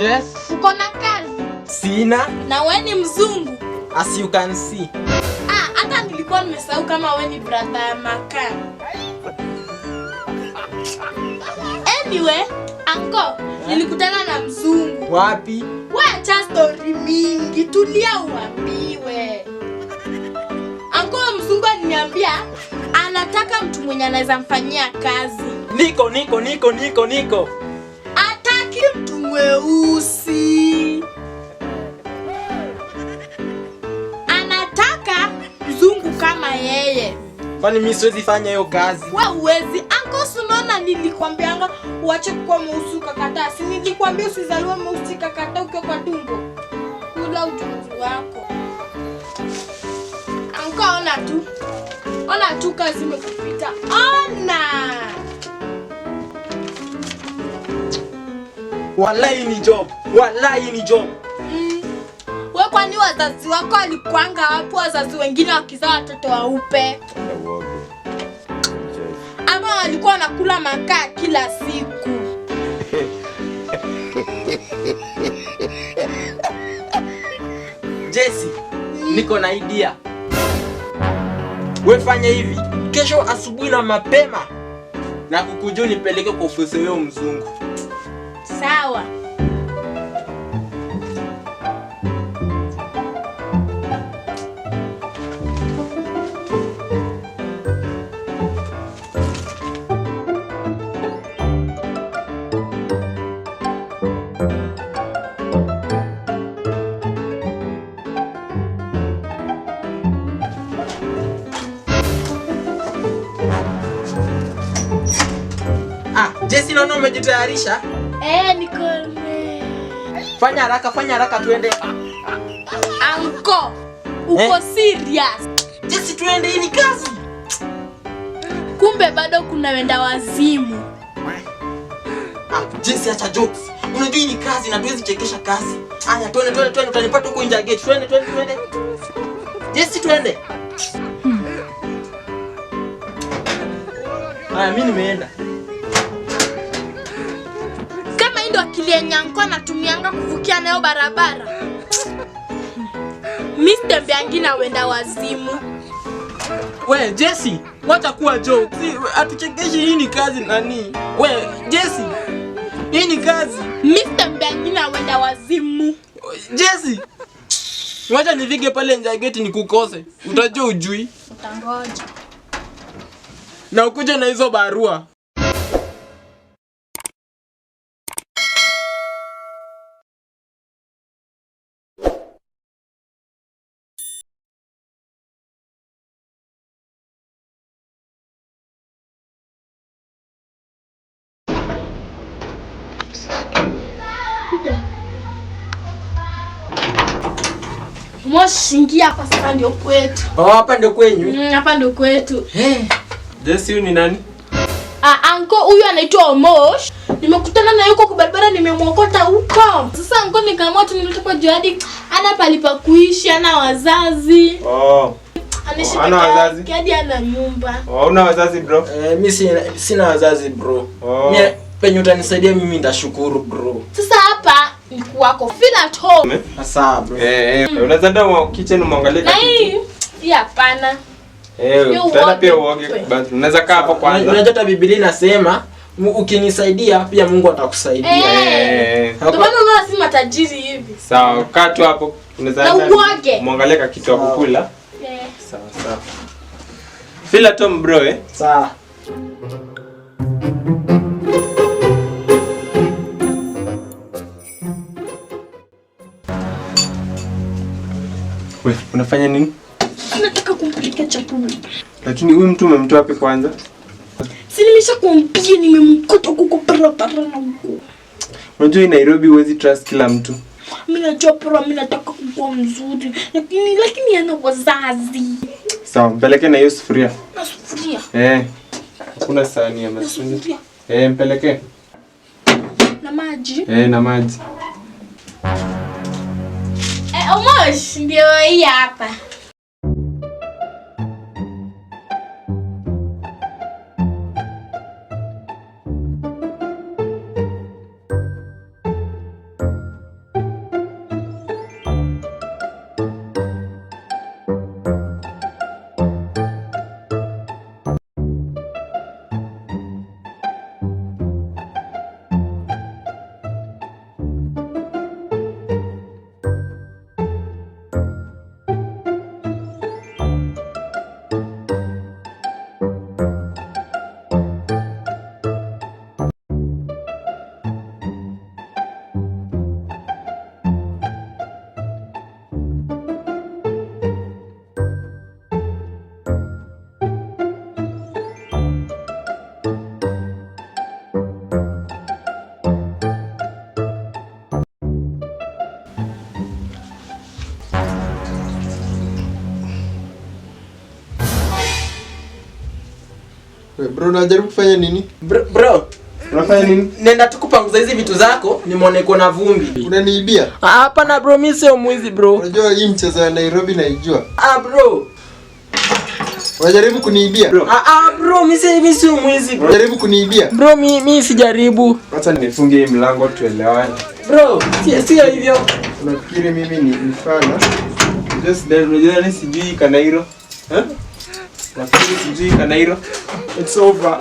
Yes. Uko na kazi? Sina. Na wewe ni mzungu? As you can see. Hata nilikuwa nimesahau kama wewe ni brother ya Maka. Anyway, uncle, nilikutana na mzungu. Wapi? Wacha story mingi, tulia uambiwe. Uncle, mzungu aliniambia anataka mtu mwenye anaweza mfanyia kazi. Niko. Hataki mtu mweusi. Anataka mzungu kama yeye. Kwani mimi siwezi fanya hiyo kazi? Wewe uwezi. Uncle, unaona nilikwambianga uache kuwa mweusi ukakataa. Si nilikwambia usizaliwe mweusi ukakataa ukiwa kwa tumbo. Kula ujuzi wako. Uncle, ona tu kazi imekupita. Ona. Wallahi ni job. Wewe kwani wazazi wako walikuanga hapo, wazazi wengine wakizaa watoto waupe? Ama walikuwa wanakula makaa kila siku? Jesse, niko na idea. Wewe fanya hivi, kesho asubuhi na mapema na kukuja nipeleke kwa ofisi yao mzungu. Sawa. Jesse, naona umejitayarisha? Niko. Fanya haraka tuende. Uncle, uko serious? Jesse, tuende, hii ni kazi. Kumbe bado kuna wenda wazimu. Jesse, acha jokes. Unajua hii ni kazi na tuwezi chekesha kazi. Haya, twende utanipata huko nje ya gate. Twende. Jesse, twende. Haya, mimi nimeenda. Kama ndio akili yenye Uncle anatumianga kuvukia nayo barabara. Mr. Mbiangi na wenda wazimu. We, Jesse, wacha kuwa joke. Atuchekeshi, hii ni kazi nani? We, Jesse, hii ni kazi. Mr. Mbiangi na wenda wazimu. Jesse, wacha nifike pale nje ya gate nikukose. Utajua ujui. Utangoja. Na ukuje na hizo barua. Moshingia hapa sasa ndio kwetu. Hapa ndio kwenyu? Hapa ndio kwetu. Jesse, huyu ni nani? Uncle, huyu anaitwa Omosh. Nimekutana na yuko kwa barabara, nimemwokota huko. Sasa Uncle nikaamua tu nilete kwa Juadi. Ana palipa kuishi, ana wazazi. Anaishi ana wazazi. Hadi ana nyumba. Una wazazi bro? Mimi sina wazazi bro. Mimi penye utanisaidia mimi ndashukuru bro. Sasa hapa ni kwako. Feel at home. Sawa bro. Unaweza enda kitchen muangalie kama. Hii hapana. Tena pia uoge basi. Unaweza kaa hapo kwanza. Unajua hata Biblia inasema ukinisaidia pia Mungu atakusaidia. Ndio maana unaona si matajiri hivi. Sawa, kaa tu hapo. Unaweza enda muangalie kitu ya kukula. Sawa. Feel at home bro, Sawa. Wewe unafanya nini? Nataka kumpikia chakula. Lakini huyu mtu umemtoa wapi kwanza? Si nimeshakwambia nimemkuta huko barabara na huko. Unajua Nairobi huwezi trust kila mtu. Mimi najua bro, mimi nataka kuwa mzuri. Lakini ana wazazi. Sawa, mpeleke na hiyo sufuria. Na sufuria? Kuna sahani ya masuni. Mpeleke. Na maji? Na maji. Omosh, ndio hii hapa. Bro, unajaribu kufanya nini? Bro. Unafanya nini? Nenda tukupanguza hizi vitu zako, nimuone kuna vumbi. Unaniibia? Hapana bro, mimi sio mwizi bro. Unajua hii mchezo ya Nairobi naijua. Bro. Unajaribu kuniibia? Bro, mimi sio mwizi bro. Unajaribu kuniibia? Bro, mimi sijaribu. Acha nifunge hii mlango tuelewane. Bro, sio hivyo. Unafikiri mimi ni mfano? Just then unajua ni sijui Kanairo. Nafikiri sijui Kanairo. It's over.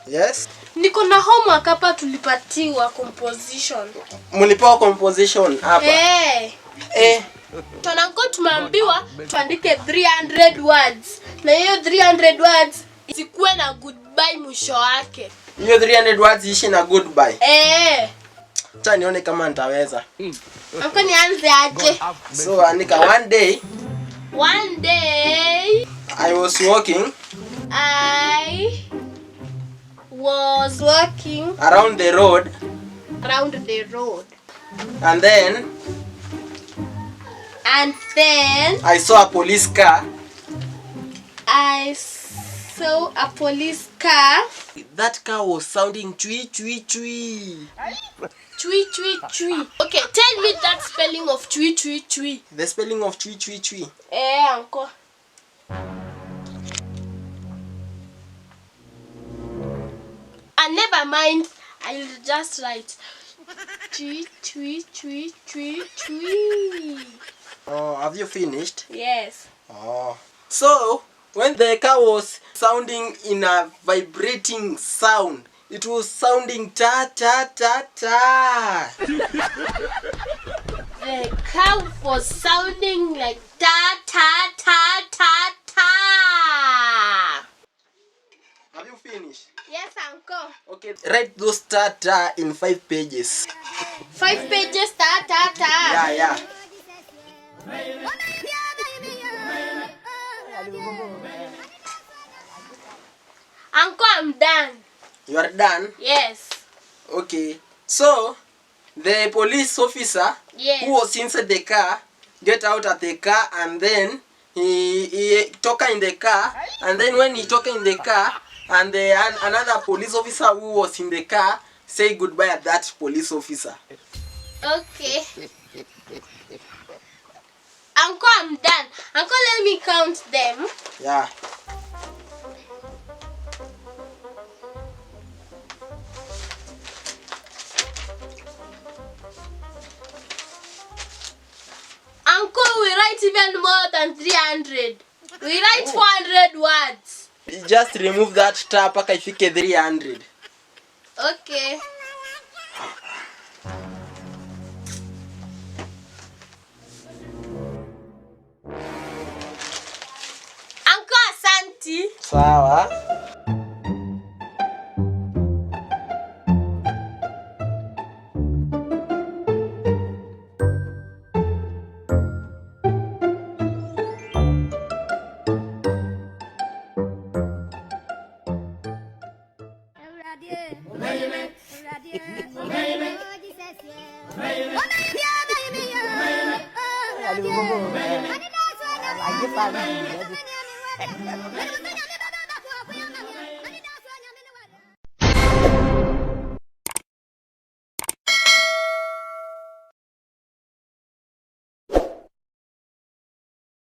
Yes. Niko na homework hapa tulipatiwa composition. Mlipewa composition hapa. Tunango tumeambiwa tuandike 300 words. Na hiyo 300 words isikuwe na goodbye mwisho wake. Hiyo 300 words ishi na goodbye. Acha nione kama nitaweza. Anko nianze aje? So andika one day I was walking around the road and then I saw a police car. That car was sounding chui chui chui. Chui chui chui. Okay, tell me that spelling of chui chui chui. The spelling of chui chui chui. Uncle. Never mind. I'll just write chui chui chui chui chui. Oh, have you finished? Yes. Oh. So, when the car was sounding in a vibrating sound, it was sounding ta ta ta ta. The car was sounding like ta ta ta ta ta. Have you finished? Yes, Uncle. Okay, write those ta ta in 5 pages. 5 pages ta ta ta. Yeah. Uncle, I'm done. You are done? Yes. Okay. So, the police officer who was inside the car get out of the car and then he talk in the car, and then when he talk in the car and another police officer who was in the car say goodbye at that police officer. Okay. Uncle, I'm done. Uncle, let me count them. Yeah. Uncle, we write even more than 300. We write 400 words. Just remove that tab paka ifike 300. Okay. Uncle, asanti. Sawa. Lagi pagi.